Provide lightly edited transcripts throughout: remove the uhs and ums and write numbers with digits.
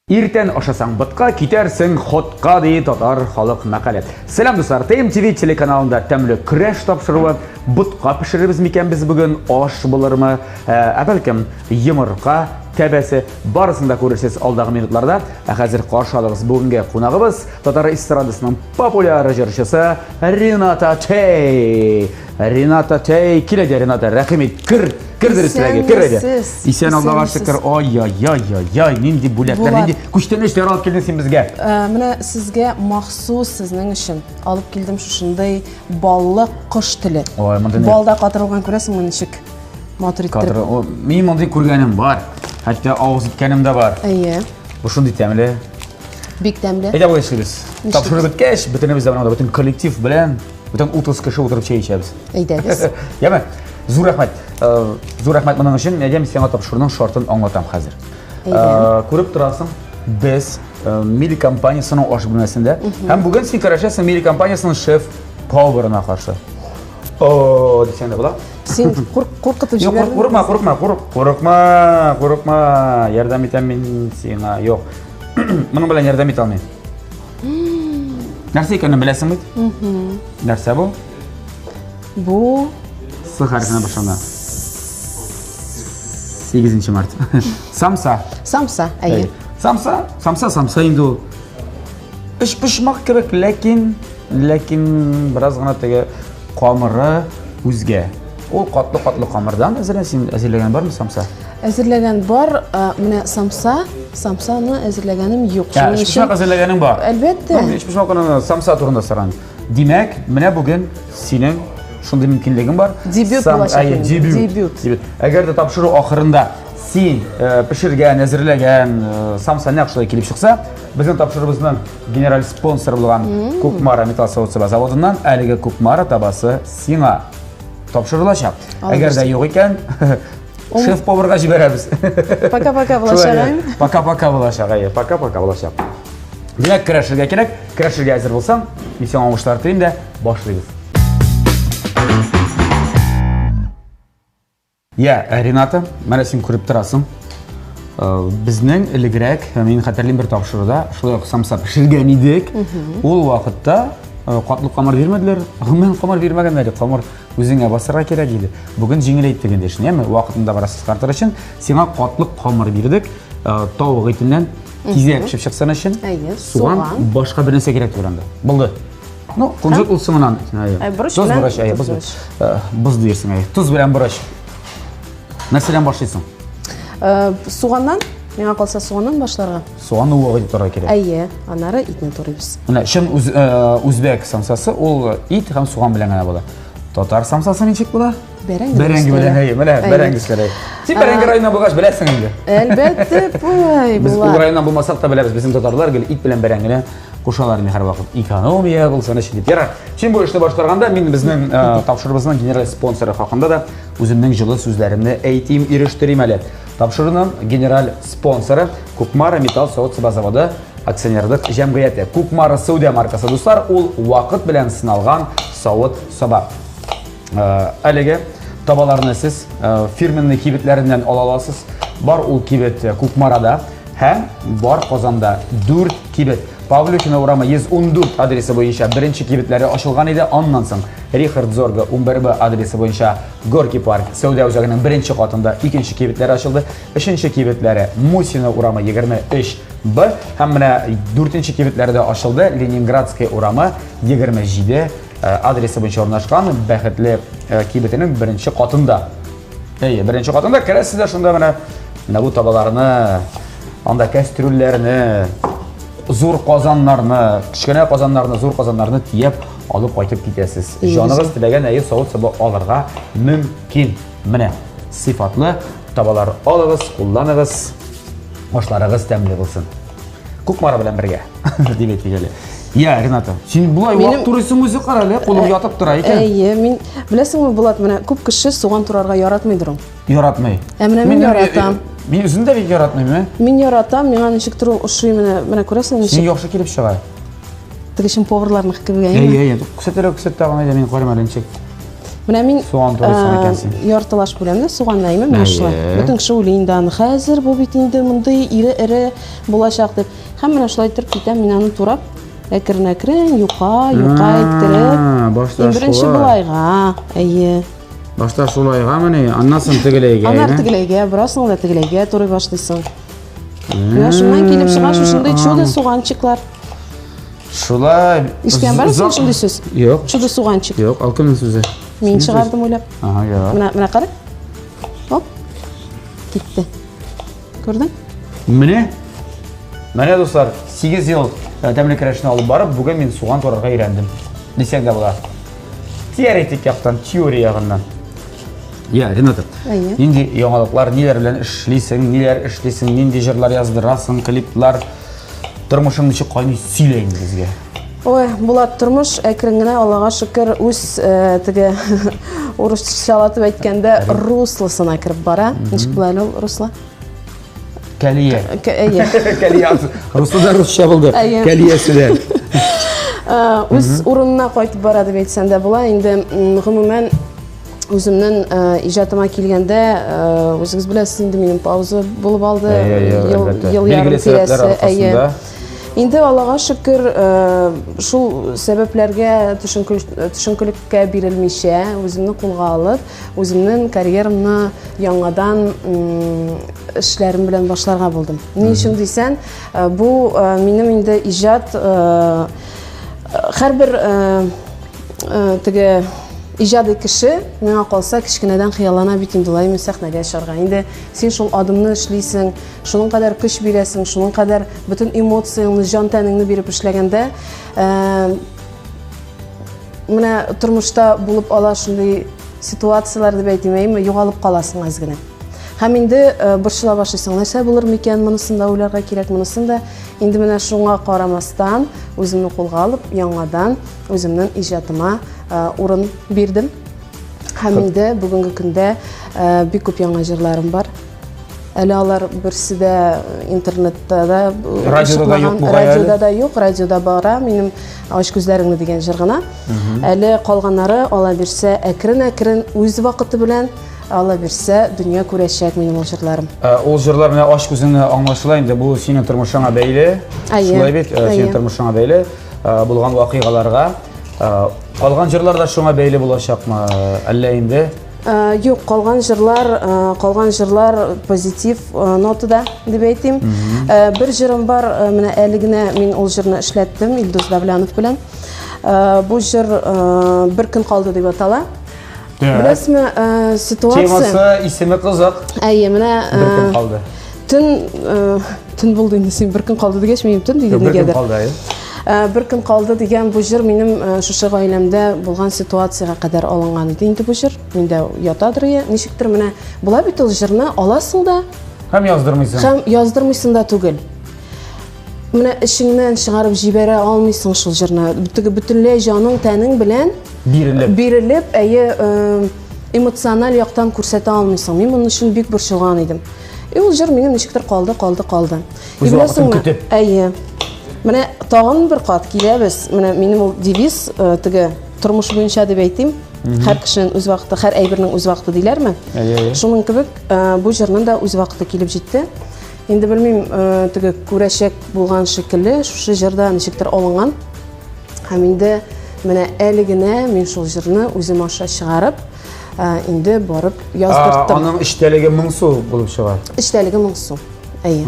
Иртен ашасаң бытқа, кетерсің ходқа дейді татар халық мәқале. Сәлем достар, ТМТV телеканалында тәмлі күрәш тапшыруы. Бытқа пішіріміз мекен біз бүгін аш болырмы, әбәлкім емырқа, тәбәсі барысында көрерсіз алдағы минутларда. Қазір қаршалығыз бүгінге қонағыбыз татар эстрадасының популяр жыршысы Рената Тей. Рената Тей, келеді Рената, рахмет, кірдір сіләге, кіреді. Исен Аллаға шүкір, ай, ненде бөлектер, ненде күштен іштер алып келдің сен бізге? Міне сізге мақсус сіздің үшін алып келдім шушындай баллы құш тілі. Балда қатырылған көресің мұны шік матыр еттіріп. Мен мұндай көргенім бар, әтті ауыз еткенім де бар. Бұшындай тәмілі. Бек тәмілі. Әйді бұл ешкіліз. Тапшыры біткеш, бүтінімізді бұнағында, бүтін коллектив білен, бүтін 30 кіші отырып шей ішеміз. Әйдәгіз. Ямен, зур рахмет мұның үшін, әдем сенға тапшырының шортын аңлатам қазір. Көріп тұрасың, біз Мили компаниясының аш бөлмесінде, һәм бүгін сен қарашасың Мили компаниясының шеф-пауэрына қаршы. Десең де бұла? Сен қорқытып жібердің? Қорықма, ярдам етем мен сеңа, жоқ. Мұның білен ярдам ете алмайын. Нәрсе екенін білесің бейді? Нәрсе бұл? Бұл? С харфіне башында. 8 март. Самса. Самса, әйе. Самса енді ол. Үш пұшмақ керек, ләкин біраз ғана теге қамыры өзге. Ол қатлы қамырдан әзірлеген бар ма самса? Әзірлеген бар, міне самсаны әзірлегенім yok. Үш пұшмақ әзірлегенің бар? Әлбетті. Үш пұшмақ самса турында сұран. Демек, міне бүгін сенің шындай мүмкіндігің бар. Дебют болашақ. Дебют. Әгер де тапшыру ақырында сен пішірген, әзірлеген самса нәқшылай келіп шықса, біздің тапшырыбыздың генераль спонсор болған Көкмара металл заводынан әлігі Көкмара табасы сеңа тапшырылашақ. Әгер де жоқ екен, шеф-поварға жіберәбіз. Пока-пока болашағайым. Пока-пока болашақ. Демек, кірәшірге керек. Кірәшірге әзір болсаң, мен сен аңғыштар түйін де башлайбыз. Рената, мәлі сен көріп тұрасың. Біздің ілігірек, мен қатерлен бір тапшыруда, шылай самса пішірген едік. Ол уақытта қатлы қамыр бермеділер. Мен қамыр бермеген әлі, қамыр өзіңе басырға керек еді. Бүгін жеңілейді дегенде үшін, емі уақытында барасыз қартыр үшін, сеңа қатлы қамыр бердік. Тауық етінен кезек пішіп шықсан үшін, соған башқа бір нәрсе керек көрінді. Болды. Құнжық ұлсыңынан. Бұз дейірсің. Тұз білен бұрыш. Нәрселен башлайсың? Суғаннан, меңа қалса суғаннан башларға. Суғанны уағы ет тұра керек? Әйе, анары итіне тұрайбыз. Шын үзбек самсасы, ол ит һәм суған білен ғана болады. Татар самсасы меншек бұла? Бәрәңгі білен, бәрәңгі істері. Сен бәрәңгі райынан бұлғаш біләсің енді? Әлбәтті, бұлай. Біз бұл райынан бұлмасақ та біләбіз. Біздің татарлар ит білен бәрәңгіне қошаларын әр вақыт экономия болсаны шендет. Ярар, сен бұл ішті баштарғанда, мен біздің тапшырыбызның генерал спонсоры хақында да өзімнің жылы сөздерімді әйтейім, ерештірейм әлі. Тапшырының генерал спонсоры Көкмара металл заводы акционердік жәмғияты. Көкмара Саудия маркасы достар, ол уақыт білән сыналған сауыт соба. Әліге табаларыны сіз фирменный кибетлерінен алаласыз. Бар ол кибет Көкмарада, һәм бар Қазанда 4 кибет. Павлюкина урамы 114 адресі бойынша бірінші кибетлері ашылған еді, аннан соң Рихард Зорга 11-бі адресі бойынша Горки парк Саудия өзағының бірінші қатында 2-ші кибетлері ашылды, 3-ші кибетлері Мусина урамы 23-бі, һәм міне 4-ші кибетлері де ашылды, Ленинградский урамы 27 адресі бойынша орнашқан бәхетлі кибетінің бірінші қатында. Бірінші қатында кәресіздер шында міне бұл табаларыны, анда кәстрүллеріні, зор қазанларыны, кішкене қазанларыны, зор қазанларыны тиеп, алып қайтып кетесіз. Жанығыз тілеген әйі сауыт сабы алырға мүмкін. Міне, сифатлы табалар алығыз, қолданығыз, ашларығыз тәмілі болсын. Көкмара білен бірге, деп етпегелі. Рената, сен бұлай уақыт тұрайсың өзі қаралы, қолың ятып тұра екен? Мен білесің мұ болады, көп кіші соған тұрарға яратмайдырым. Яратмай? Әміне мен яратам. Мен өзінде бек яратмайм, Мен яратам, мен нешік тұру ұшыры мені көресің? Сен жоқшы келіп шығай? Тігішін поварларының қықы бігейін? Күсеттері күсетті ағын айда мен қойым әлінчек. Менә мин Суган турысын икәнсең. яртылаш бүләм дә суган әймен, шулай. Бөтен кеше уйлый инде аны хәзер бу бит инде мондый ире булачак дип. Һәм менә шулай торып китәм, мин аны турап әкрен-әкрен юка иттереп. Башта Беренче булайга, әйе. Башта шулайга менә, аннан соң тегеләйгә. Аннан тегеләйгә, бераздан да тегеләйгә турый башлыйсың. Менә шуннан килеп чыга шушындай чудо суганчыклар. Шулай. Ишкән барсың шундый сүз? Юк. Чудо суганчык. Юк, ал кемнең сүзе? Мин чыгардым уйлап. Ага, юк. Менә кара. Хоп. Китте. Күрдең? Менә дуслар, 8 ел тәмлек рәшне алып барып, бүген мин суган турарга өйрәндем. Дисәң дә була. Теоретик яктан, теория ягыннан. Я, Рената. Нинди яңалыклар, ниләр белән эшлисең, ниләр эшлисең, нинди җырлар яздырасың, клиплар, тормышың ничек кайный сөйлә инде безгә. Ой, Булат, тормыш әкрен генә, Аллага шөкер, үз теге урысчалатып әйткәндә руслысына кирип бара. Ничек була ул руслы? Кәлия. Әйе. Кәлия. Руслыда русча булды. Кәлиясе дә. Үз урынына кайтып бара дип әйтсәң дә була. Инде гомумән үземнең иҗатыма килгәндә, үзегез беләсез инде минем пауза булып алды. Ел ярым тирәсе. Инде Аллага шөкер, шул сәбәпләргә төшенкелеккә бирелмичә, үземне кулга алып, үземнең карьерамны яңадан эшләрем белән башларга булдым. Ни өчен дисәң, бу минем инде иҗат һәрбер теге иҗади кеше миңа калса кичкенәдән хыяллана бит инде улай мен сәхнәгә чыгарга. Инде син шул адымны эшлисең, шуның кадәр көч бирәсең, шуның кадәр бөтен эмоцияңны, җан тәнеңне биреп эшләгәндә, менә тормышта булып ала шундый ситуациялар дип әйтмәйме, югалып каласың аз гына. Һәм инде борчыла башлыйсың, нәрсә булыр микән, монысын да уйларга кирәк, монысын да. Инде менә шуңа карамастан үземне кулга алып, яңадан үземнең иҗатыма урын бирдем. Һәм инде бүгенге көндә бик күп яңа җырларым бар. Әле алар берсе дә интернетта да, радиода да юк, радиода бара, минем аш күзләреңне дигән җыр гына. Әле калганнары ала бирсә, әкрен-әкрен үз вакыты белән ала бирсә, дөнья күрәчәк минем җырларым. Ул җырлар менә аш күзеңне аңлашыла инде, бу синең тормышыңа бәйле. Шулай бит, синең тормышыңа бәйле булган вакыйгаларга. Калган җырлар да шуңа бәйле булачакмы, әллә инде? Юк, калган җырлар позитив нотада дип әйтим. Бер җырым бар, менә әле генә мин ул җырны эшләттем Илдус Давлянов белән. Бу җыр бер көн калды дип атала. Беләсезме, ситуация... Темасы, исеме кызык. Әйе, менә... Бер көн калды. Төн булды инде, син бер көн калды дигәч, мин төн дигән нигәдер. Бер көн калды, Бер көн калды дигән бу җыр минем шушы гаиләмдә булган ситуациягә кадәр алынган иде инде бу җыр. Миндә ятадыр, ничектер менә була бит ул җырны аласың да һәм яздырмыйсың. Һәм яздырмыйсың да түгел. Менә эшеңнән чыгарып җибәрә алмыйсың шул җырны. Бөтенләй җаның, тәнең белән бирелеп, эмоциональ яктан күрсәтә алмыйсың. Мин моның өчен бик борчылган идем. Ул җыр минем ничектер калды. Беләсеңме? Әйе. Менә тагын бер кат киләбез. Менә минем ул девиз теге тормыш буенча дип әйтим. Һәр кешенең үз вакыты, һәр әйбернең үз вакыты диләрме? Шуның кебек бу җырның да үз вакыты килеп җитте. Инде белмим, теге күрәчәк булган шикелле, шушы җырда ничектер алынган. Һәм инде менә әле генә мин шул җырны үзем аша чыгарып, инде барып яздырттым. Аның эчтәлеге 1000 сум булып чыга. Эчтәлеге 1000 сум. Әйе.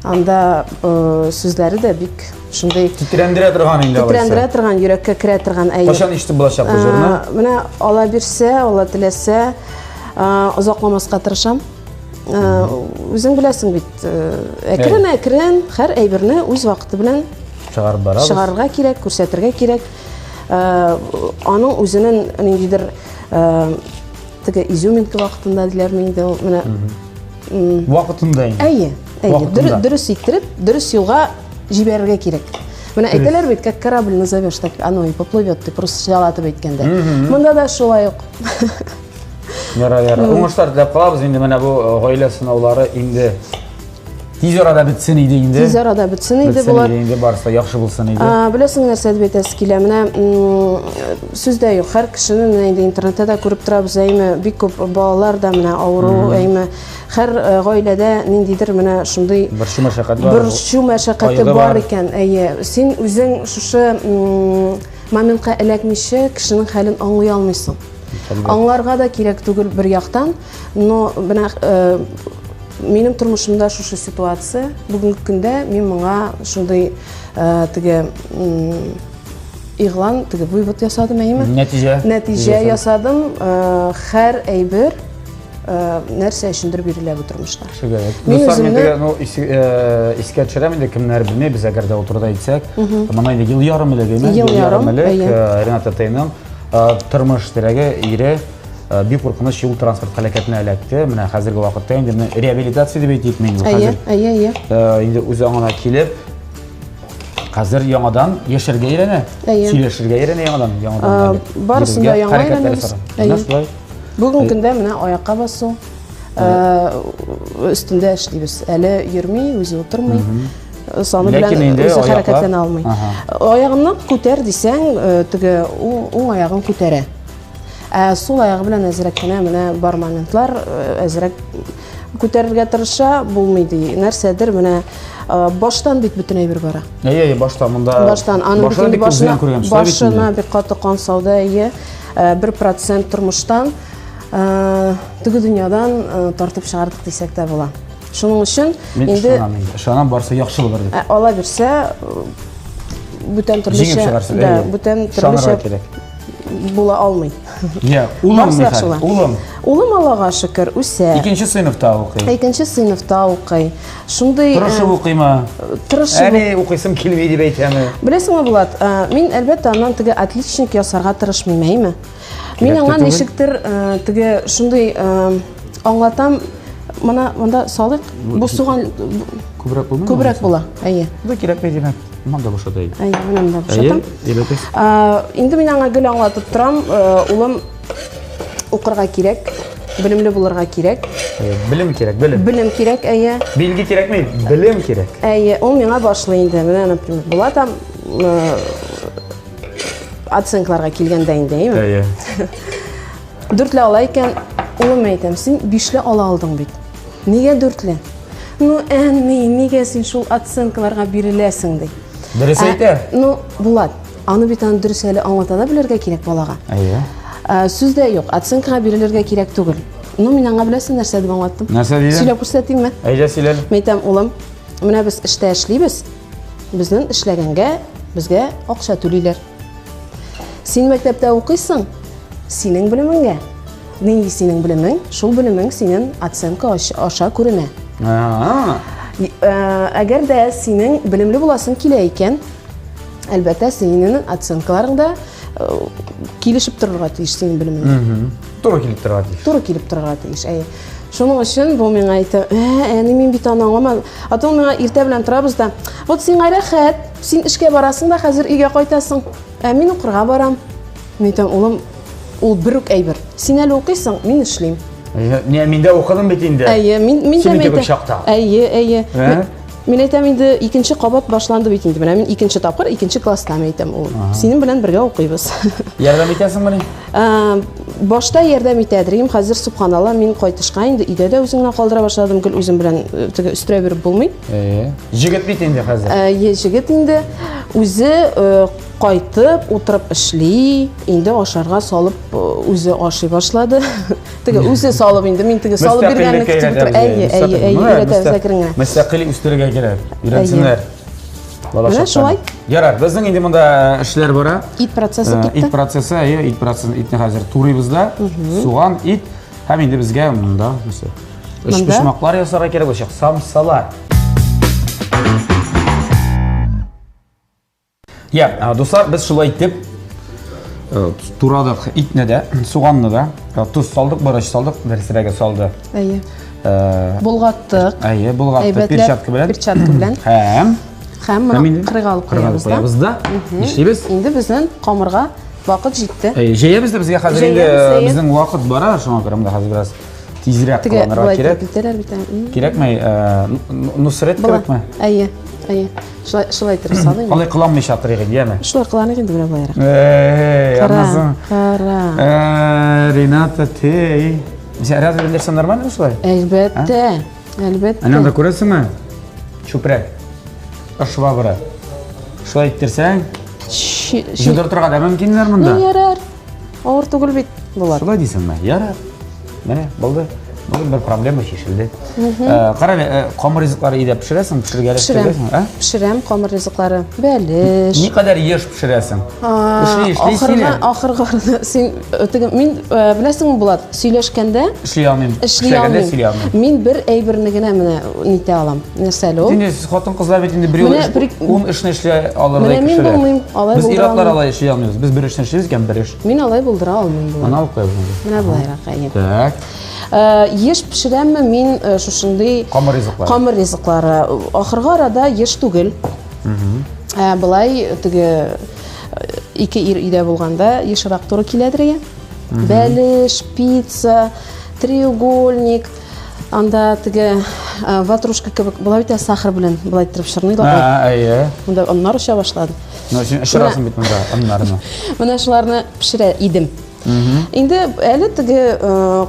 Анда сүзләре дә бик шундый титрәндерә торган инде алайса. Титрәндерә торган, йөрәккә керә торган, әйе. Кашан ишетеп булачак бу җырны? Менә ала бирсә, ала теләсә, озакламаска тырышам. Үзең беләсең бит, әкрен-әкрен һәр әйберне үз вакыты белән чыгарып барабыз. Чыгарырга кирәк, күрсәтергә кирәк. Аның үзенең ниндидер теге изюминка вакытында диләрме инде ул менә вакытында инде. Әйе, дөрес иттереп, дөрес юлга җибәрергә кирәк. Менә әйтәләр бит, как корабль назовешь, так оно и поплывет, дип русчалатып әйткәндә. Монда да шулай ук. Ярар. Уңышлар теләп калабыз инде менә бу гаилә сынаулары инде Тиз арада бітсін иде инде. Тиз арада бітсін иде Бітсін болар. иде инде барса яхшы булсын иде. Білесің нәрсе деп айтасыз келе, менә сүздә юк, һәр кешенең инде интернетта да күреп торабыз, әйме бик күп балалар да менә авыру, әйме һәр гаиләдә ниндидер менә шундый Бер шу мәшәкать бар. Бер шу мәшәкате бар икән. Әйе, син үзең шушы моментка эләкмичә кешенең хәлен аңлый алмыйсың. Аңларга да кирәк түгел бер яктан, но менә минем тормышымда шушы ситуация, бүгенге көндә мин моңа шундый теге игълан, теге вывод ясадым, әйме? Нәтиҗә ясадым, һәр әйбер нәрсә өчендер бирелә бу тормышта. Мин үземне искә төшерәм инде, кемнәр белмәй, без әгәр дә утырда әйтсәк, моңа инде ел ярым элек, Рената Тайның тормыш терәге ире бик куркыныч юл транспорт һәлакәтенә эләкте. Менә хәзерге вакытта инде реабилитация дип әйтик мин хәзер. Инде үзе аңына килеп, хәзер яңадан яшәргә өйрәнә, сөйләшергә өйрәнә яңадан. Барысында яңа өйрәнәбез. Бүгенге көндә менә аякка басу, өстендә эшлибез. Әле йөрми, үзе утырмый. Саны белән үзе хәрәкәтләнә алмый. Аягыннан күтәр дисәң, теге уң аягын күтәрә. Сул аягы белән әзрәк кенә менә бар моментлар әзрәк күтәрергә тырыша, булмый ди. Нәрсәдер менә баштан бит бөтен әйбер бара. Баштан монда. Баштан аның башына бик каты кан сауда, 1% тормыштан теге дөньядан тартып чыгардык дисәк тә була. Шуның өчен инде ышанам барса яхшы булыр дип. Ала бирсә бүтән төрлечә була алмый. Улым Аллага шөкер үсә. Икенче сыйныфта укый. Шундый тырышып укыймы? Әни укыйсым килми дип әйтәме? Беләсеңме, Булат, мин әлбәттә аннан теге отличник ясарга тырышмыйм, әйме? Мин аңа ничектер теге шундый аңлатам, монда салык, бу суган күбрәк була. Әйе. Бу кирәкми димәк. Монда бушатай. Әйе, монда бушатам. Инде мин аңа гел аңлатып торам, улым укырга кирәк, белемле булырга кирәк. Белем кирәк, Белем кирәк, әйе. Билги кирәкми, белем кирәк. Әйе, ул миңа башлый инде. Менә, например, була там оценкаларга килгәндә инде, әйме? Әйе. 4ле ала икән, улым әйтәм, син 5ле ала алдың бит. Нигә 4ле? Ну, әни, нигә син шул оценкаларга биреләсең ди. Дөрес әйтә. Ну, Булат, аны бит аны дөрес әле аңлата да белергә кирәк балага. Әйе. Сүздә юк, оценкага бирелергә кирәк түгел. Ну, мин аңа беләсең нәрсә дип аңлаттым. Нәрсә диде? Сөйләп күрсәтимме? Әйдә сөйлә. Мәйтәм, улым, менә без эштә эшлибез. Безнең эшләгәнгә безгә акча түлиләр. Син мәктәптә укыйсың, синең белемеңгә. Нинди синең белемең, шул белемең синең оценка аша күренә. Әгәр дә синең белемле буласың килә икән, әлбәттә синең оценкаларыңда килешеп торырга тиеш синең белемең. Туры килеп торырга тиеш. Туры килеп торырга тиеш. Шуның өчен бу миңа әйтә, әни мин бит аны аңламадым. Атың миңа иртә белән торабыз да. Вот син рәхәт, син эшкә барасың да хәзер өйгә кайтасың. Мин укырга барам. Мәйтәм, улым, ул бер үк әйбер. Син әле укыйсың, мин эшлим. Мин дә укыдым бит инде. Әйе, мин дә әйтәм. Әйе. Мин әйтәм инде 2нче кабат башланды бит инде. Менә мин 2нче тапкыр 2нче класста әйтәм, ул. Синең белән бергә укыйбыз. Ярдәм итәсеңме? Башта ярдәм итәдем. Хәзер субханалла мин кайтышка инде өйдә дә үзеңне калдыра башладым. Гел үзем белән теге өстерә биреп булмый. Җигет бит инде хәзер. Җигет инде үзе кайтып, утырып эшли, инде ашарга салып үзе ашый башлады. Теге үзе салып инде, мин теге салып биргәнне көтеп тор. Әйе, өйрәтәбез. Мөстәкыйль үстерергә кирәк. Өйрәтсеннәр. Менә шулай. Ярар, безнең инде монда эшләр бара. Ит процессы китте. Ит процессы, ит процессы, итне хәзер турыйбыз да. Суган, ит, һәм инде безгә монда эш пешмаклар ясарга кирәк булачак, самсалар. Дуслар, без шулай итеп турадык итне дә, суганны да, туз салдык, борыч салдык, дәресрәгә салды. Әйе. Болгаттык. Әйе, болгаттык перчатка белән. Һәм моны кырыга алып куябыз да. Нишлибез? Инде безнең камырга вакыт җитте. Җәябез дә безгә хәзер инде безнең вакыт бара, шуңа күрә монда хәзер бераз тизрәк кыланырга кирәк. Кирәкме? Нусрет кирәкме? Әйе. Шулай иттерсәң. Алай кыламыйча торыйк инде, яме. Шулар кыланык инде менә булайрак. Аннан Кара. Рената, тей. Сен разве белерсең нормально шулай? Әлбәттә. Аннан да күрәсеңме? Чүпрәк. Швабра. Шулай иттерсәң, җыдыртырга да мөмкиннәр монда. Ярар. Авыр түгел бит булат. Шулай дисеңме? Ярар. Менә булды. Бugün bir проблема şişildi. Qarali, qamır rızıqları idə pişirəsən, pişirgəli pişirəsən, hə? Pişirəm qamır rızıqları. Bəli. Ne kadar yeş pişirəsən? Axırda sen min biləsənmi Bulat, söyləşkəndə işləyə min bir əybirni gənə mənə nitə alam. Məsələ o. Siz xатын qızlar bit indi bir un işini işləyə alırdı pişirə. Mən bilməyim, alay Biz buldıra iratlar alay işləyə almıyoruz. Biz bir işini işləyizkən bir iş. Min alay buldıra almayım Bulat. Ana alıb qoyabiliriz. Mənə bulayıraq əyyib. Tak. Еш pişirəmmi min şuşunday qamır rızıqları. Axırғы arada еш түгел. Былай тиги ике ир иде булганда ешрак туры киләдер. Бәлеш, пицца, треугольник, анда тиги ватрушка кебек булай бит сахар белән булай итеп пешернилар. Әйе. Монда аннар эшә башлады. Син эшрасың бит монда аннарны. Менә шуларны пешерә идем. Инде әле теге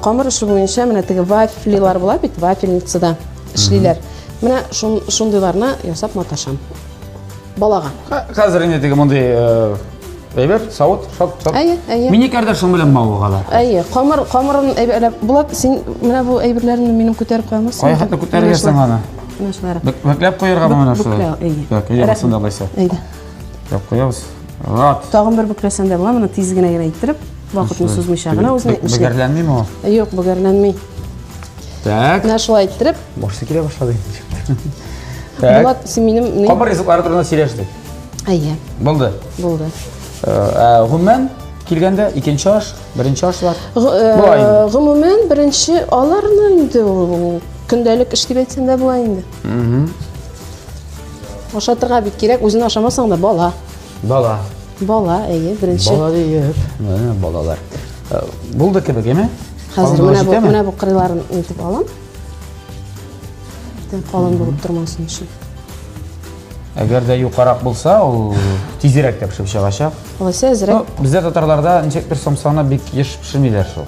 камыр эше буенча менә теге вафлилар була бит, вафельницада эшлиләр. Менә шундыйларны ясап маташам. Балага. Хәзер инде теге мондай әйбер, савыт, шат. Әйе. Минекәрдә шул белән мавыгалар. Әйе, камырын әйберләп булат, син менә бу әйберләрне минем күтәреп куямысың? Кая хәтта күтәргәсең аны? Менә шулар. Бәкләп куярга менә шулай. Әйе. Ясында булса. Әйдә. Яп куябыз. Рат. Тагын бер бүкләсәндә була, менә тиз генә иттереп, вакытны сузмыйча гына үзенә эшләп. Бөгәрләнмиме ул? Юк, бөгәрләнми. Так. Менә шулай иттереп, башта килә башлады. Булат, син минем камыр ризыклары турында сөйләштек. Әйе. Булды. Гомумән килгәндә икенче аш, беренче аш бар. Гомумән беренче аларны инде көндәлек эш дип әйтсәң дә була инде. Ашатырга бит кирәк, үзең ашамасаң да бала. Бала, әйе, беренче. Бала диеп. Менә балалар. Булды кебек, әме? Хәзер менә бу кырыларын итеп алам. Калын булып тормасын өчен. Әгәр дә юқарак булса, ул тизрәк тә пешеп чыгачак. Алайса әзрәк. Бездә татарларда ничектер самсаны бик еш пешермиләр шул.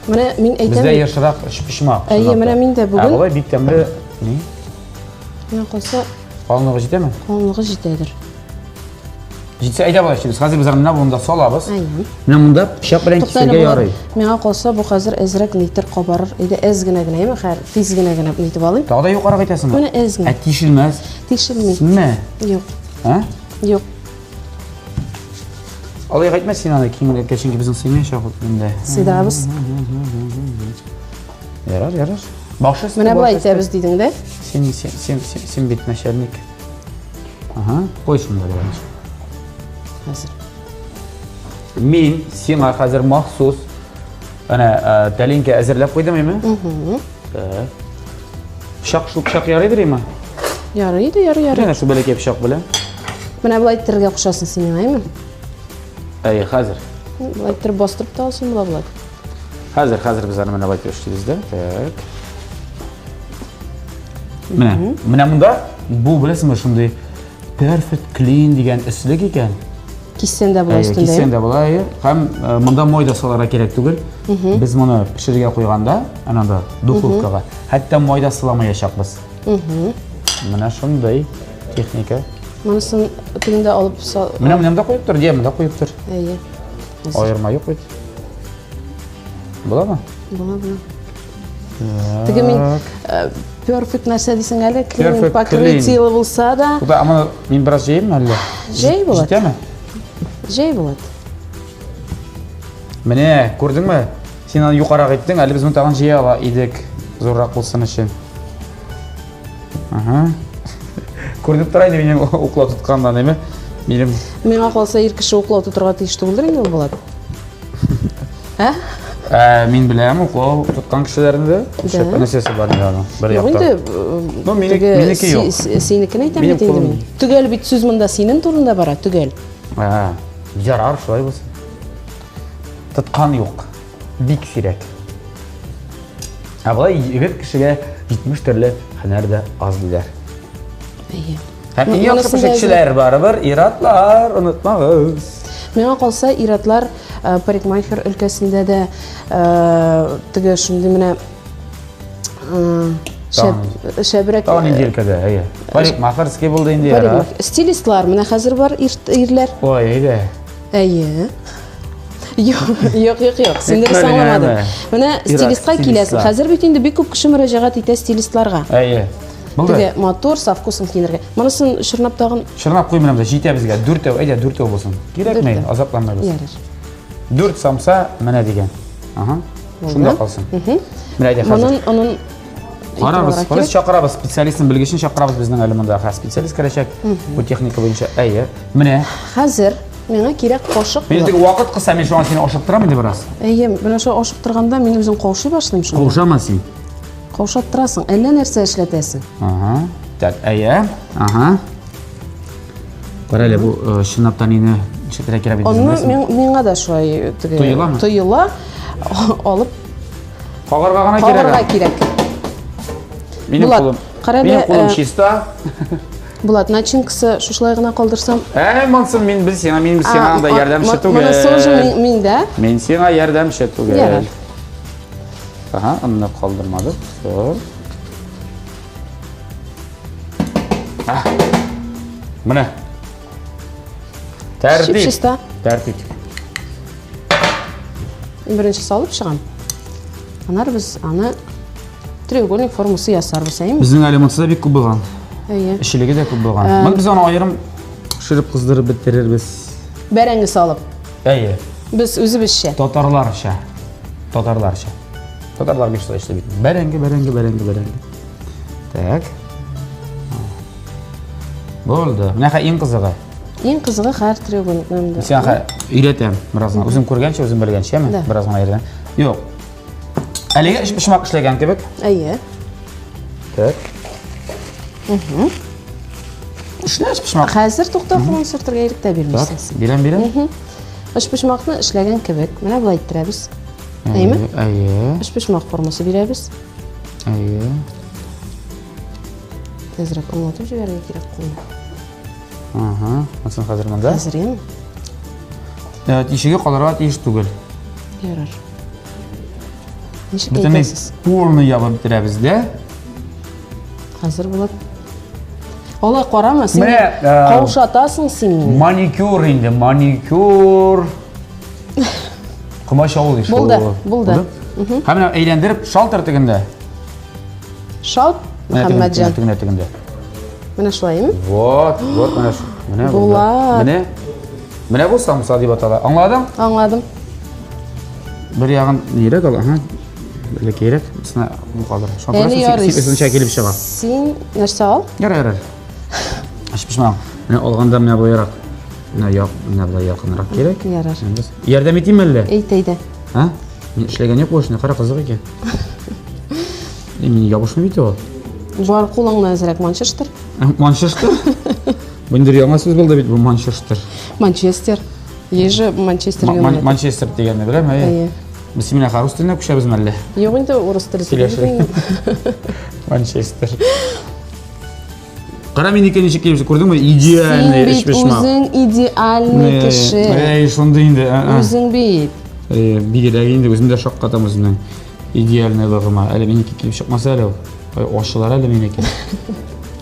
Менә мин әйтәм. Бездә ешрак пешмак. Әйе, менә мин дә бүген. Алай бик тәмле. Менә калса, калынлыгы җитәме? Калынлыгы җитәдер. Җитсә әйдә булыр шул. Хәзер без аны монда салабыз. Әйе. Менә монда пишак белән кисәргә ярый. Миңа калса, бу хәзер әзрәк литр кабарыр. Әйдә әз генә генә, хәер, тиз генә итеп алыйм. Тагы да юқарак әйтәсеңме? Менә әз генә. Тишелмәс. Тишелми. Нәме? Юк. Һә? Юк. Алай әйтмә син аны киңлеккә, чөнки безнең сыймаячак инде. Сыйдабыз. Ярар. Бакчасы. Менә булай әйтәбез дидең дә. Син бит начальник. Ага, кой шунда дигән. Хәзер. Мин сиңа хәзер махсус ана тәлинкә әзерләп куйдым име? Пышак ярыйдырмы? Ярый. Менә шу бәләкәй пышак белән. Менә булай итәргә кушасың син миңа, әйме? Әйе, хәзер. Булай итеп бастырып та алсың була. Хәзер без аны менә булай эшлибез дә. Так. Менә монда бу беләсеңме шундый perfect clean дигән өслек икән. Киссәндә була өстендә. Киссәндә була, һәм монда майда саларга кирәк түгел. Без моны пешерергә куйганда, ананда духовкага, хәтта майда саламаячакбыз. Менә шундый техника. Монысын тегендә алып Менә монда куеп тор, монда куеп тор. Әйе. Аерма юк бит. Буламы? Була. Теге мин perfect нәрсә дисең әле, clean покрытие булса да. Аны мин бераз җыйммы әллә? Җый булат. Җитәме? Җый булат. Менә, күрдеңме? Син аны юқарак әйттең, әле без моны тагын җыя ала идек, зуррак булсын өчен. Күрдеп тора инде минем уклап тоткандан, әйме? Миңа калса ир кеше уклап тоторга тиеш түгелдер инде булат. Мин беләм, уклап тоткан кешеләрне шәп нәрсәсе бар инде аның. Бер якта. Ну, минеке юк. Синекен әйтәм бит инде мин. Түгел бит сүз монда синең турында бара, түгел. Ярар, шулай булсын. Тоткан юк. Бик сирәк. Абылай егет кішіге 70 түрлі хәнәр дә аз диләр. Һәм иң яхшы пешекчеләр барыбер иратлар, онытмагыз. Миңа калса, иратлар парикмахер өлкәсендә дә теге шундый менә шәбрәк Тагын инде өлкәдә, әйе. Парикмахерский булды инде яра. Стилистлар менә хәзер бар ирләр. Ой, әйдә. Әйе. Юк, сендер саңламады. Менә стилистка киләсең. Хәзер бит инде бик күп кеше мөрәҗәгать итә стилистларга. Әйе. Теге мотор, со вкусом киенергә. Монысын шырнап тагын. Шырнап куймыйм да, җитә безгә. 4 әйдә 4 булсын. Кирәкми, азапланмабыз. Ярар. 4 самса менә дигән. Ага. Шунда калсын. Менә әйдә хәзер. Onun Карабыз, чакырабыз, специалистын белгечен чакырабыз безнең әлемендә. Специалист керәчәк бу техника буенча. Әйе. Менә хәзер миңа кирәк кашык. Мен теге вакыт кыса, мен шуңа сине ашыктырам инде бераз. Әйе, менә шу ашыктырганда мин үзем каушый башлыйм шунда. Каушама син. Каушап торасың, әллә нәрсә эшләтәсең. Ага. Так, әйе. Ага. Кара әле бу чынлаптан ине ничектер кирәк бит. Миңа да шулай теге тоела алып кагарга гына кирәк. Кагарга кирәк. Минем кулым чиста. Булат, начинкасы шушылай гына калдырсам. Монсын мин сиңа анда ярдәмче түгел. Моны сожы миндә. Мин сиңа ярдәмче түгел. Ага, аны калдырмадык. Всё. Менә. Тәртип. Чиста. Тәртип. Беренче салып чыгам. Анар без аны треугольник формасы ясарбыз, әйеме? Безнең элементсда бик күп булган. Әйе. Эшлеге дә күп булган. Мен без аны аерым шырып кыздырып бетерербез. Бәрәңге салып. Әйе. Без үзебезчә. Татарларча. Татарлар бик шулай эшләп бит. Бәрәңге. Так. Булды. Менә иң кызыгы. Иң кызыгы һәр треугольникны. Сен өйрәтәм бераздан. Үзем күргәнчә, үзем белгәнчәме? Бераздан әйрән. Юк. Әлегә пешмак эшләгән кебек. Әйе. Так. Эшләш пешмак. Хәзер тукта кулын сөртергә иректә бирмисез. Бирәм. Пешмакны эшләгән кебек. Менә булай иттерәбез. Әйеме? Әйе. Пешмак формасы бирәбез. Әйе. Тезрәк аңлатып җибәрергә кирәк кулны. Ага. Мосын хәзер монда. Хәзер яме? Тишеге калырга тиеш түгел. Ярар. Ничек Бөтенләй әйтәсез? полный ябып бетерәбез дә. Хәзер булат. Алай карама, син каушатасың син мине. Маникюр инде, маникюр. Кымаш авыл иш. Булды. Һәм менә әйләндереп шалтыр тегендә. Шалт, Мөхәммәтҗан. Тегендә. Менә шулаймы? Вот, менә шу. Менә булды. Менә бу самса дип атала. Аңладың? Аңладым. Бер ягын нирәк ал, ага. Бер кирәк, сина бу калдыр. Шалтыр килеп чыга. Син нәрсә ал? Ярар. Пешмак. Менә алганда менә бу ярак. Менә бу якынрак кирәк. Ярар. Ярдәм итимме әллә? Әйтәйдә. Мин эшләгән юк бу эшне, кара кызык икән. Мин ябышмый бит ул. Бар кулыңны әзрәк Манчестер. Манчестер? Бundыр яңа сүз булды бит бу Манчестер. Манчестер. Еже Манчестер юнайтед. Манчестер дигәнне беләм, әйе. Без менә харус теленә күчәбез мәллә. Юк инде урыс теле. Манчестер. Кара мин икән ничек килеп күрдеңме? Идеальный эш пешмак. Үзең идеальный кеше. Әй, шундый инде. Үзең бит. Бигрәк инде үзем дә шаккатам үземнең идеальныйлыгыма. Әле минеке килеп чыкмаса әле ул. Ашылар әле минеке.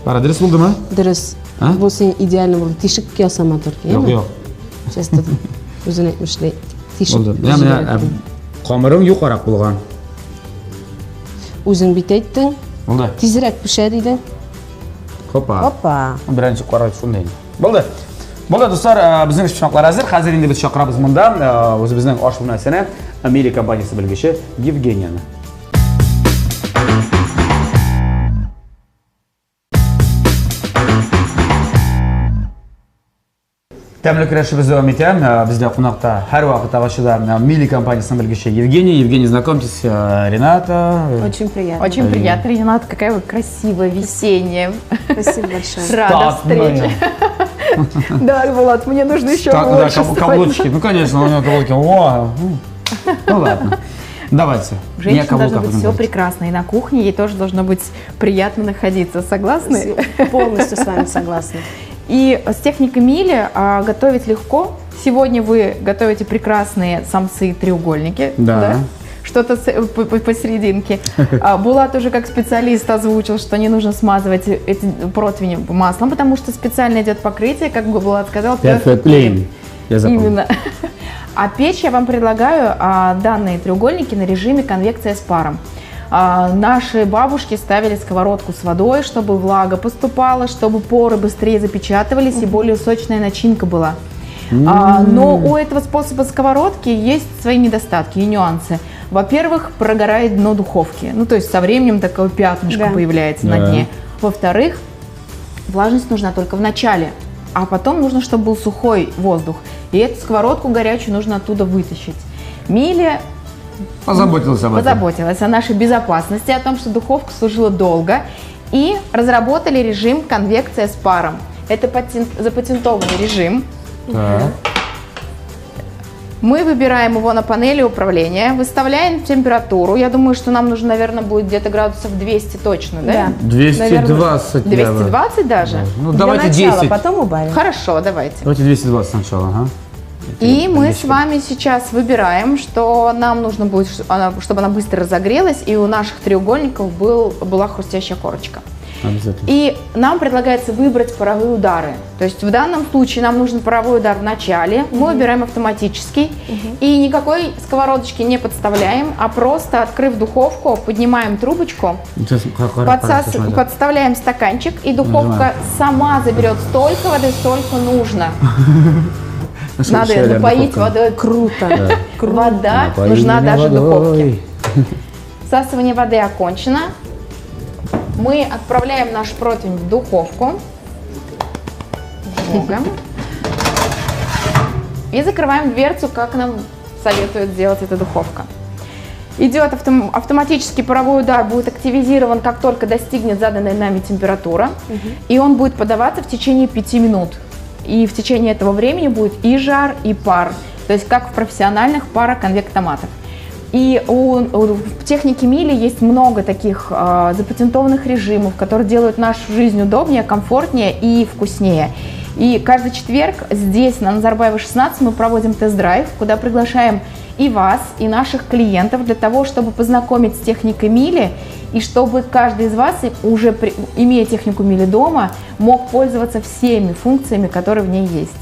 Бара дөрес булдымы? Дөрес. Бу син идеальный булды. Тишек ясама тор. Юк. Честно. Үзең әйтмешли. Тишек. Булды. Менә камырың юкарак булган. Үзең бит әйттең. Булды. Тизрәк пешә дидең. Hoppa. Birinci qarayış şunday. Bo'ldi. Bo'ldi do'stlar, bizning pishmoqlar hazır. Hozir endi biz chaqiramiz bunda o'zimizning osh hunasini Amerika kompaniyasi bilgichi Yevgeniyani. Тәмле көрәшебез дәвам итә. Бездә кунакта һәр вакыт агачыда Мили компаниясының белгече Евгений. Евгений, знакомьтесь, Рената. Очень приятно. Очень приятно, Рената, какая вы красивая, весенняя. Спасибо большое. Рада встрече. Да, Влад, мне нужно еще больше. Каблучки, ну конечно, у него каблуки. Ну ладно. Давайте. Женщине должно быть все прекрасно, и на кухне ей тоже должно быть приятно находиться. Согласны? Полностью с вами согласна. И с техникой Мили готовить легко. Сегодня вы готовите прекрасные самцы-треугольники. Да. Что-то посерединке. Булат уже как специалист озвучил, что не нужно смазывать эти противни маслом, потому что специально идет покрытие, как бы Булат сказал. Perfect plain. Я запомнил. Именно. А печь я вам предлагаю данные треугольники на режиме конвекция с паром. Наши бабушки ставили сковородку с водой, чтобы влага поступала, чтобы поры быстрее запечатывались и более сочная начинка была. Но у этого способа сковородки есть свои недостатки и нюансы. Во-первых, прогорает дно духовки. Ну, то есть со временем такое пятнышко появляется на дне. Во-вторых, влажность нужна только в начале, а потом нужно, чтобы был сухой воздух. И эту сковородку горячую нужно оттуда вытащить. Миля позаботилась о нашей безопасности, о том, что духовка служила долго. И разработали режим конвекция с паром. Это запатентованный режим. Мы выбираем его на панели управления, выставляем температуру. Я думаю, что нам нужно, наверное, будет где-то градусов 200 точно, да? 220. 220 даже? Да. Ну, давайте начала, 10. потом убавим. Хорошо, давайте. Давайте 220 сначала, ага. И мы с вами сейчас выбираем, что нам нужно будет, чтобы она быстро разогрелась, и у наших треугольников была хрустящая корочка. Обязательно. И нам предлагается выбрать паровые удары. То есть в данном случае нам нужен паровой удар в начале, мы выбираем автоматический, и никакой сковородочки не подставляем, а просто, открыв духовку, поднимаем трубочку, подставляем стаканчик, и духовка сама заберет столько воды, сколько нужно. Надо ее напоить водой. Круто. Вода нужна даже в духовке. Всасывание воды окончено. Мы отправляем наш противень в духовку. И закрываем дверцу, как нам советует делать эта духовка. Идет автоматический паровой удар, будет активизирован, как только достигнет заданной нами температура. И он будет подаваться в течение 5 минут. И в течение этого времени будет и жар, и пар. То есть как в профессиональных пароконвектоматах. И в технике Мили есть много таких запатентованных режимов, которые делают нашу жизнь удобнее, комфортнее и вкуснее. И каждый четверг здесь, на Назарбаева 16, мы проводим тест-драйв, куда приглашаем и вас, и наших клиентов для того, чтобы познакомить с техникой Мили, и чтобы каждый из вас, уже имея технику Мили дома, мог пользоваться всеми функциями, которые в ней есть.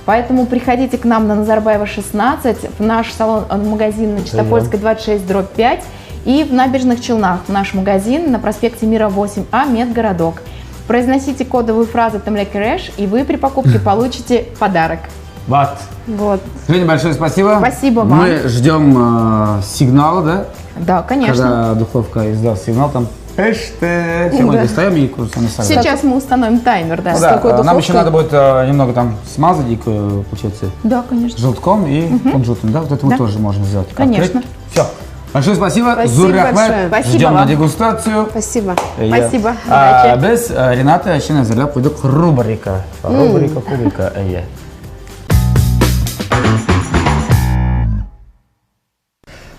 Поэтому приходите к нам на Назарбаева 16, в наш салон-магазин на Чистопольской 26/5 и в Набережных Челнах, в наш магазин на проспекте Мира 8А, Медгородок. Произносите кодовую фразу «Темлекереш», и вы при покупке получите подарок. Вот. Женя, большое спасибо. Спасибо вам. Мы ждем сигнала, да? Да, конечно. Когда духовка издаст сигнал, там все мы достаем и курсом наставим. Сейчас мы установим таймер, да. Нам еще надо будет немного там смазать, получается, да, конечно, желтком и кунжутом, да? Вот это мы тоже можем сделать. Конечно. Все. Большое спасибо. Спасибо большое. Ждем на дегустацию. Спасибо. Спасибо. Удачи. Без Рената еще әзірлеп қойдық рубрика. Кубика.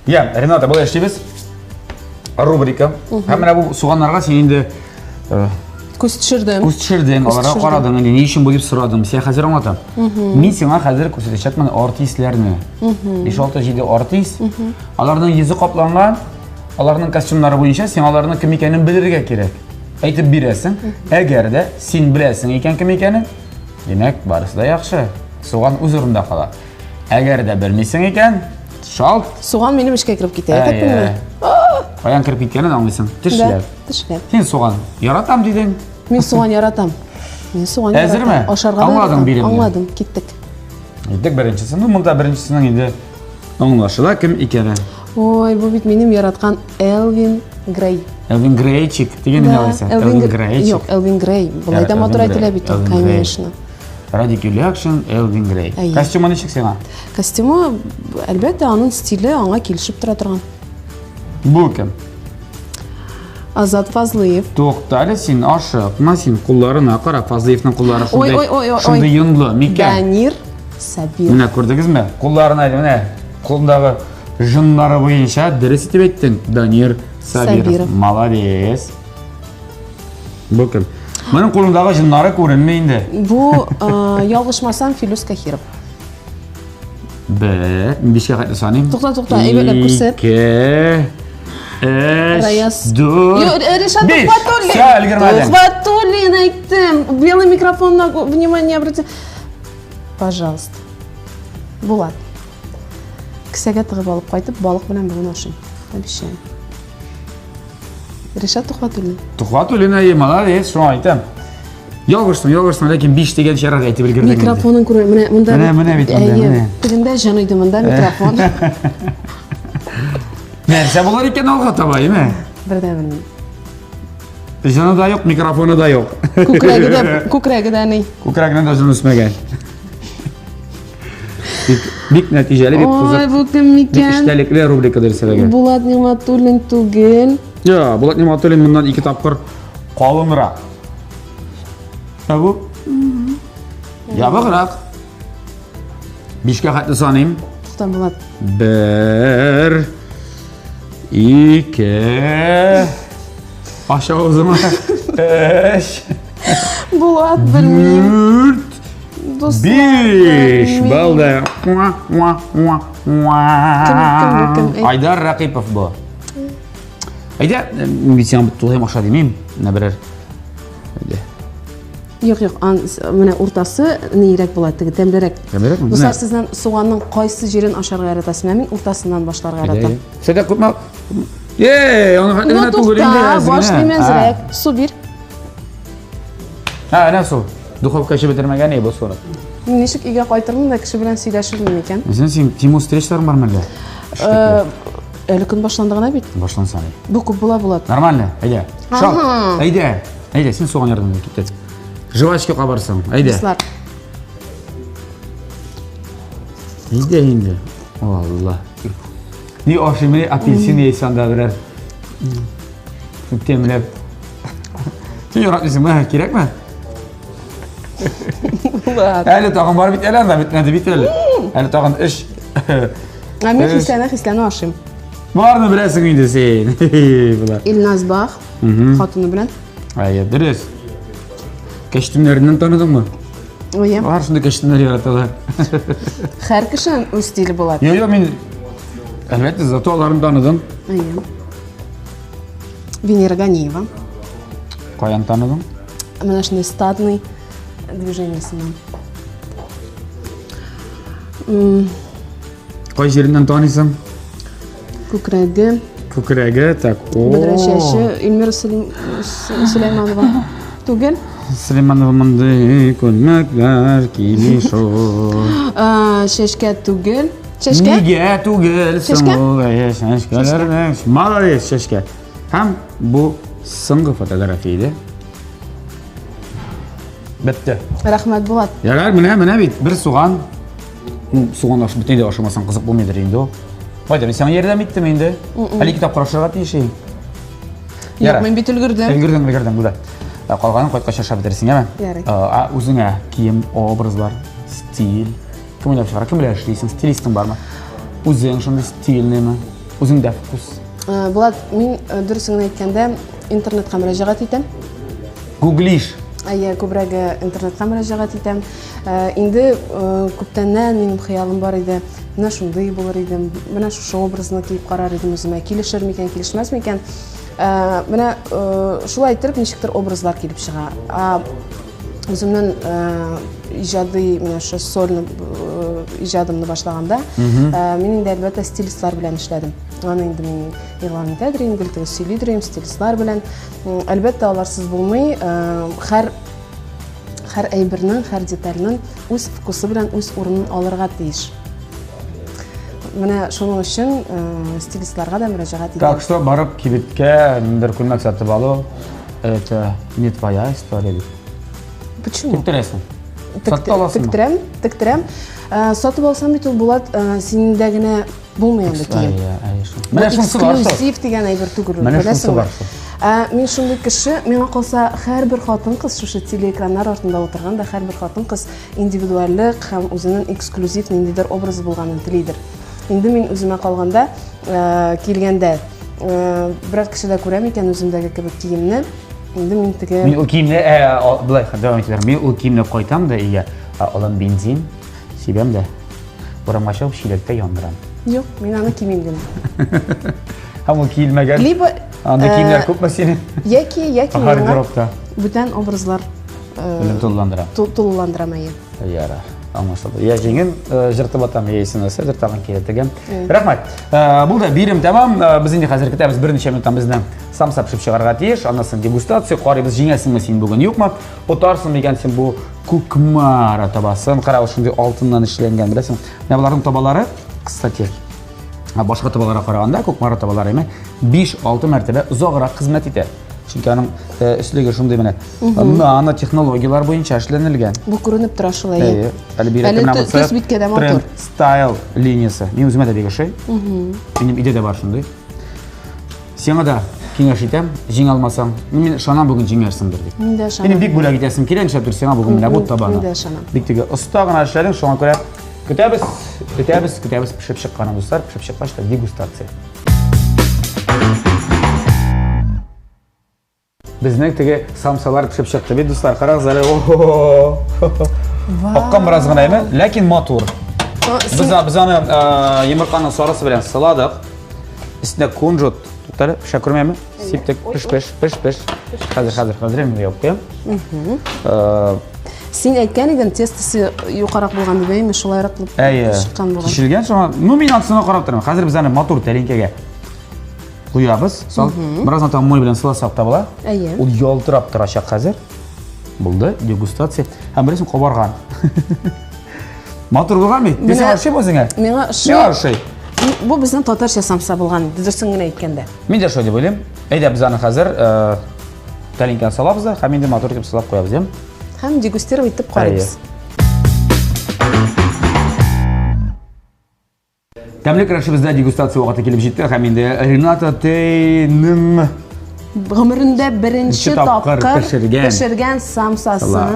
Рената, былай істейміз. Рубрика. Һәм бұл суғанларға сен енді Көз түшірдім. Оларға қарадың, не үшін бұл деп сұрадым. Сен қазір аңлатам. Мен сеңа қазір көрсетешекпін артистлерді. 5-6-7 артист. Алардың езі қапланған, алардың костюмдары бойынша сен алардың кім екенін білірге керек. Айтып бересің. Әгер де сен білесің екен кім екенін, демек барысы да яқшы. Суған өз орында қала. Әгер де білмейсің екен, шалт. Суған менің ішке кіріп кетеді. Қаян кіріп кеткенін аңлайсың. Тішлеп. Сен суған яратам дедің. Мен суған яратам. Әзір ме? Аңладың беремді. Аңладым, кеттік. Еттік біріншісі. Мұнда біріншісінің енді аңлашыла кім екені. Ой, бұл бит менің яратқан Элвин Грей. Элвин Грейчик деген не алайсың? Элвин Грейчик. Жоқ, Элвин Грей. Бұлай да мотор айтылы бит, конечно. Radiculaction Элвин Грей. Костюмы нешік сеңа? Костюмы, әлбәтте, аның стилі аңа келішіп тұра тұрған. Бұл кім? Азат Фазлыев. Тоқталі сен ашықма, сен құлларына қара, Фазлыевның құллары шынды юнлы. Данир Сабир. Міне көрдіңіз ме? Құлларына, міне, құлындағы жыннары бойынша дұрыс етіп айттың. Данир Сабиров. Молодец. Бұл кім? Менің қолымдағы жыннары көрінмейінді. Бұл ялғышмасам Филюс Кахиров. Бір, бешке қайты санайым. Тоқта, әйбетлер көрсет. 2, 3, Раяс. 4, Решат 5. Тухватуллин. Все, үлгермәдім. Тухватуллин айттым. Белый микрофонна внимание обрати. Пожалуйста. Булат. Кісәгә тығып алып қайтып, балық белән бүгін ашым. Обещаем. Решат Тухватуллин. Тухватуллин әйе, молодец, шоң айтам. Ялғырсың, ләкин 5 деген шәрәк айтып үлгерден. Микрофонын көрі, мұнда... Міне бит, міне. Тігінде жан үйді мұнда микрофон. Нәрсе болар екен алға табай, ме? Бірден білмейм. Жаны да жоқ, микрофоны да жоқ. Көкірегі де не? Көкірегінен да жын үсмеген. Бик нәтижелі, бик қызық. Ой, бұл кім Бик екен? іштәліклі рубрикадыр сәбәге. Булат Ниматуллин түгел. Ja, Булат Ниматуллин мұндан 2 тапқыр қалыңырақ. Бұл? Ябығырақ. 5-ке қатты санайым. Тоқтан Булат. 1, 2, аша ұзыма. 3, Булат білмейм. 4, 5. Балды. Кім? Айдар Рақипов бұл. Айда, мен сен тұлғайым аша демеймін. Мына бірер. Жоқ, міне ортасы нейрек болады, тәмдерек. Тәмдерек ме? Бұсар сізден соғанның қайсы жерін ашарға әретасың, мен ортасынан башларға әретам. Сәді көп мал. Оны қатығына Ну, тұғырында тоқта, башлымен зірек. Су бір. Әне су. Духовка іші бітірмеген ей бұл соны. Мен нешік үйге қайтырмын да кіші білен сөйләшілмін екен. Сен Тиму встречтарын бар мәлі? Әлі күн башландығына бет. Башлансан ей. Бұл көп болады. Нормально, әйде. Шал, әйде, сен соған ярдым кетеді. Жывачке қабарсың, әйде. Бислар. Әйде енді. Алла. Не ашымы апельсин ейсанда бірер. Темлеп. Сен yoratmısın mı? Gerek mi? Әлі тағын бар бит, әлі анда бітмеді бит әлі. Әлі тағын іш. Мен хисләні ашым. Барны білесің үйді сен. Илназ Бах, қатыны білен. Әйе, дұрыс. Кәштімлерінен таныдың мұ? Ойы. Бар шынды кәштімлер яратылар. Қәр кішін өз стилі болады. Йо, мен әлбәтті зато оларын таныдым. Ойы. Венера Ганиева. Қаян таныдың? Мен ашындай стадный движениесінен. Қай жерінен танысың? Көкірегі. Көкірегі, так. Мүдрәшеші Эльмира Сулейманова. Түгел? Сулейманова мұнды көрмәклер келеші. Шешке түгел. Шешке? Неге түгел шешкелердің. Молодец, шешке. Һәм бұл сыңғы фотографияды. Бітті. Рахмет Булат. Ярар, міне бит, бір суған. Суған ашып бүтінде ашымасан қызық болмайдыр енді ол. Қойды, мен сен ерден біттім енді. Әлі кітап құрашыға тейшейін. Жоқ, мен бит үлгірдім. Үлгірдің, бұда. Қалғанын қойтқа шашап бітірсің, еме? Ярай. Өзіңе киім, образ бар, стиль. Кім ойлап шығар, кім білер ішлейсің, стилистің бар ма? Өзің шынды стильный ма? Өзің дә вкус. Булат, мен дұрысыңын айтканда интернетқа мөрәжәғат етем. Гуглиш. Әйе, көбірәгі интернетқа мөрәжәғат етем. Енді көптәннән менің қиялым бар еді. Мына шундай болар едім, мына шушы образны киіп қарар едім өзіме. Келешер мекен, келешмәс мекен. Мына шулай айттырып, нешіктір образлар келіп шыға. Өзімнің ижады, сольны ижадымны башлағанда, мен енді әлбәтті стилистлар білән ішләдім. Аны енді мен иғланын тәдірейім, гүлтігі сөйлейдірейім стилистлар білән. Әлбәтті аларсыз болмай, әр әйбірінің, әр деталінің өз вкусы білән өз орнын алырға тейіш. Менә шуның үшін стилистларға да мөрәҗәгать итәм. Так что барып кибеткә ниндидер күлмәк сатып алу, это не твоя история бит. Почему? Тиктерәсең. Сатып аласыңмы? Тиктерәм. Сатып алсам бит ул Булат синдә генә булмый инде кием. Менә шунысы бар. Эксклюзив дигән әйбер түгел. Менә шунысы бар. Мен шундый кеше, миңа калса һәрбер хатын-кыз шушы телеэкраннар артында утырган да һәрбер хатын-кыз индивидуальлык һәм үзенең эксклюзив ниндидер образы булганын телидер. Инде мин үземә калганда килгәндә бер кешедә күрәм икән үземдәге кебек киемне. Инде мин теге Мин ул киемне булай дәвам итәм. Мин ул киемне кайтам да өйгә, алам бензин, сибәм дә. Урамга чыгып чиләктә яндырам. Юк, мин аны кимим генә. Һәм ул киелмәгән. Либо Анда киемнәр күпме синең? яки миңа Гардеробта. бүтән образлар Белем тулыландыра. тулыландыра мәйе. Яра. Аңлашылды. Я җиңен җыртып атам яисен нәрсә җыртаган киләтегән. Рәхмәт. Булды, бирим тәмам. Без инде хәзер көтәбез берничә минуттан безнең самса пешеп чыгарга тиеш. Аннан дегустация карыйбыз, җиңәсеңме син бүген юкмы? Отарсың дигән син бу кукмара табасын. Карау шундый алтыннан эшләнгән, беләсең. Менә буларның табалары, кстати, башка табаларга караганда кукмара табалары 5-6 мәртәбә озаграк хезмәт итә. Чөнки аның өслеге шундый менә нано технологиялар буенча эшләнелгән. Бу күренеп тора шулай. Әле төс биткә дә мотор. Тренд стайл линиясе. Мин үземә дә бик ошый. Минем идея дә бар шундый. Сиңа да киңәш итәм, җиңә алмасаң, мин ышанам бүген җиңәрсеңдер дип. Мин дә ышанам. Минем бик бүләк итәсем килә, нишләптер сиңа бүген менә бу табаны. Мин дә ышанам. Бик теге оста гына эшләдең, шуңа күрә көтәбез пешеп чыккан дуслар, пешеп чыккач та дегустация. Безнең теге самсалар пешеп чыкты бит дуслар, карагыз әле. Аккан бераз гына әйме, ләкин матур. Без аны йомырканың сарысы белән сыладык. Өстенә кунжут туктале, пешә күрмәме? Сиптек, пеш. Хәзер мин яп куям. Син әйткән идең, тестосы юқарак булган дибәйме, шулайрак булып чыккан булган. Кишелгән шуңа, мин атсына карап торам. Хәзер без аны матур тәлинкәгә куябыз. Сал, бераздан там мой белән сыласак та була. Ул ялтырап торачак хәзер. Булды, дегустация. Һәм берсен кабарган. Матур булган бит. Дисең ашый булсыңа? Миңа ашый. Бу безнең татарча самса булган, дөресен генә әйткәндә. Мин дә шулай дип уйлыйм. Әйдә без аны хәзер тәлинкәгә салабыз да, һәм инде матур итеп сылап куябыз, ям? Һәм дегустировать итеп карыйбыз. Тәмле крашыбызда дегустация вакыты килеп җитте, һәм инде Рената Тейның Гомерендә беренче тапкыр пешергән самсасын.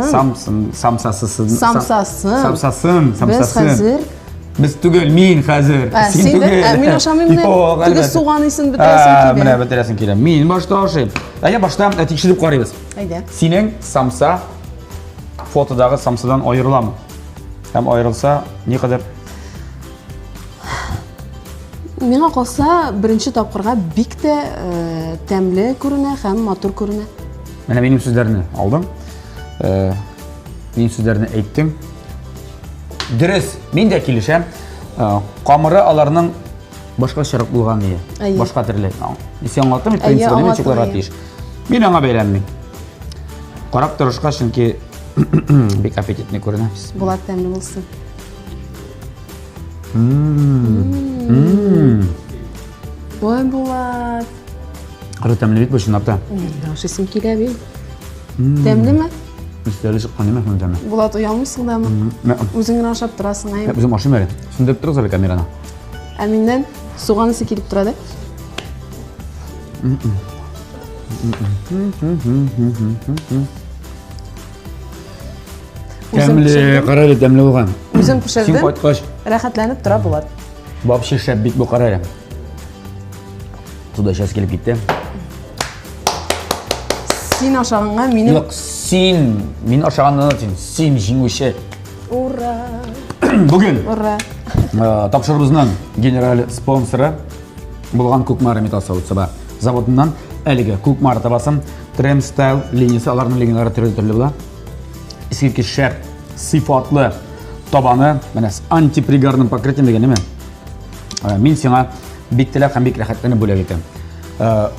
Без хәзер Без түгел, мин хәзер. Син түгел. Мин ашамыйм менә. Теге суган исен бетерәсең килә. Менә бетерәсең килә. Мин башта ашыйм. Әйдә башта тикшереп карыйбыз. Әйдә. Синең самса фотодагы самсадан аерыламы? Һәм аерылса, ни кадәр? Миңа калса, беренче тапкырга бик тә тәмле күренә һәм матур күренә. Менә минем сүзләрне алдым. Минем сүзләрне әйттем. Дөрес, мин дә килешәм. Камыры аларның башка чырык булган иде. Башка төрле. Сен аңлаттым, принципы ничек чыкларга тиеш. Мин аңа бәйләнмим. Карап торышка, чөнки бик аппетитный күренә. Булат тәмле булсын. Ой, Булат. Кара тәмле бит бу чынлап та. Ашыйсың килә бит. Тәмлеме? Өстәле чыккан еме хәм тәмле. Булат, уянмыйсың дамы? Үзең генә ашап торасың, ай. Үзем ашыйм әле. Сүндереп торыгыз әле камераны. Ә миннән суган исе килеп тора да. Тәмле, кара әле тәмле булган. Үзем Син пешердем. кайткач, Рәхәтләнеп тора Булат. вообще шәп бит бу кара әле. Туда сейчас килеп китте. Син ашаганга минем Юк, мин ашаганнан син җиңүче. ура. Бүген Ура. тапшырыбызның генераль спонсоры булган Кукмара металл заводыннан әлеге Кукмара табасын Trend Style линиясе, аларның линиялары төрле була. Искиткеч шәп, сыйфатлы табаны, менә антипригарным покрытием дигән неме? Мин сиңа бик теләп һәм бик рәхәтләнеп бүләк итәм.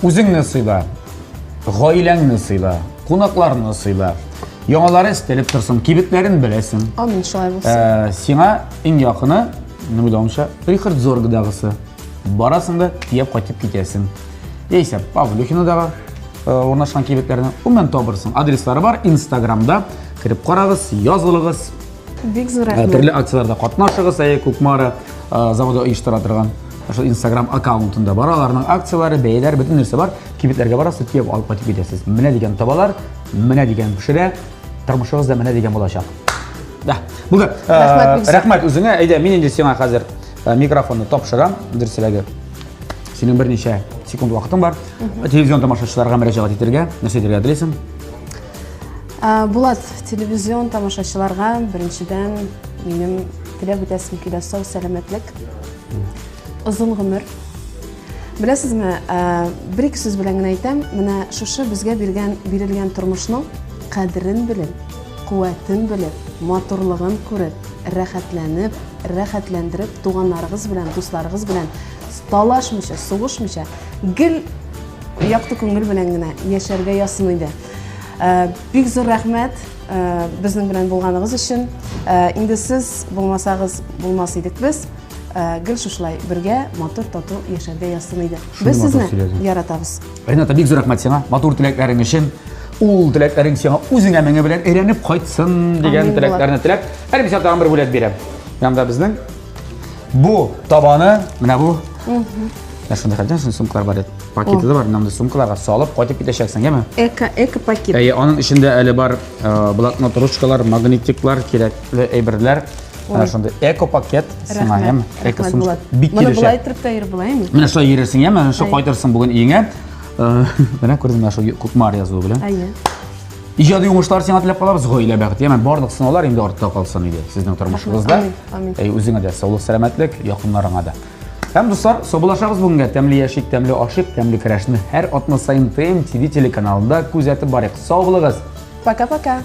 Үзеңне сыйла, гаиләңне сыйла, кунакларны сыйла. Яңалары истәлеп торсын, кибетләрен беләсең. Амин, шулай булсын. Сиңа иң якыны, нимә дигәнчә, Рихард Зоргдагысы. Барасың да тиеп кайтып китәсең. Яисә Павлюхинадагы урнашкан кибетләрне үмән табырсың. Адреслары бар, Инстаграмда кирип карагыз, язылыгыз. Бик зур рәхмәт. Төрле акцияларда катнашыгыз, Кукмара заводы оештыра торган. Инстаграм аккаунтында бар, аларның акциялары, бәяләр, бөтен нәрсә бар. Кибетләргә барасыз, тиеп алып кайтып китәсез. Менә дигән табалар, менә дигән пешерә, тормышыгыз да менә дигән булачак. Да. Булды. Рәхмәт үзеңә. Әйдә, мин инде сиңа хәзер Микрофонны тапшырам, дөресрәге. Синең берничә секунд вакытың бар. Телевизион тамашачыларга мөрәҗәгать итәргә, нәрсә дәргә телисең? Булат, телевизион тамашачыларга беренчедән минем теләп үтәсем килә сау сәламәтлек, озын гомер. Беләсезме, бер-ике сүз белән генә әйтәм, менә шушы безгә бирелгән тормышның кадерен белеп, куәтен белеп, матурлыгын күреп, рәхәтләндереп, туганнарыгыз белән, дусларыгыз белән талашмыйча, сугышмыйча, гел якты күңел белән генә яшәргә ясын иде. Бик зур рәхмәт безнең белән булганыгыз өчен. Инде сез булмасагыз булмас идек без. Гел шушылай бергә матур тату яшәргә ясын иде. Без сезне яратабыз. Айната, бик зур рәхмәт сиңа, матур теләкләрең өчен. Ул теләкләрең сиңа үзеңә меңе белән өйрәнеп кайтсын дигән теләкләрне теләп, һәр тагын бер бүләк бирәм. Янда безнең бу табаны, менә бу. Шундай хәлдән сумкалар бар иде. Пакеты да бар, намды сумкаларга салып кайтып китәчәксең, яме? Эко пакет. Аның ичендә әле бар блокнот, ручкалар, магнитиклар, кирәкле әйберләр. Менә шундай эко пакет сиңа, яме? Эко сумка. Бик Моны килешә. булай итеп тә булаймы? Менә шулай йөрерсең, яме? Шул кайтырсың бүген иңә. Менә күрдеңме шул Күкмар язуы белән. Әйе. Иҗади уңышлар сиңа теләп калабыз, гаилә бәхете. Яме, барлык сынаулар инде артта калсын иде сезнең тормышыгызда. Амин. Үзеңә дә саулык, сәламәтлек, якыннарыңа да. Һәм дуслар, саубуллашабыз бүгенгә. Тәмле яшик, тәмле ашык, тәмле көрәшне һәр атна саен ТМ TV телеканалында күзәтеп барыйк. Сау булыгыз. Пока-пока.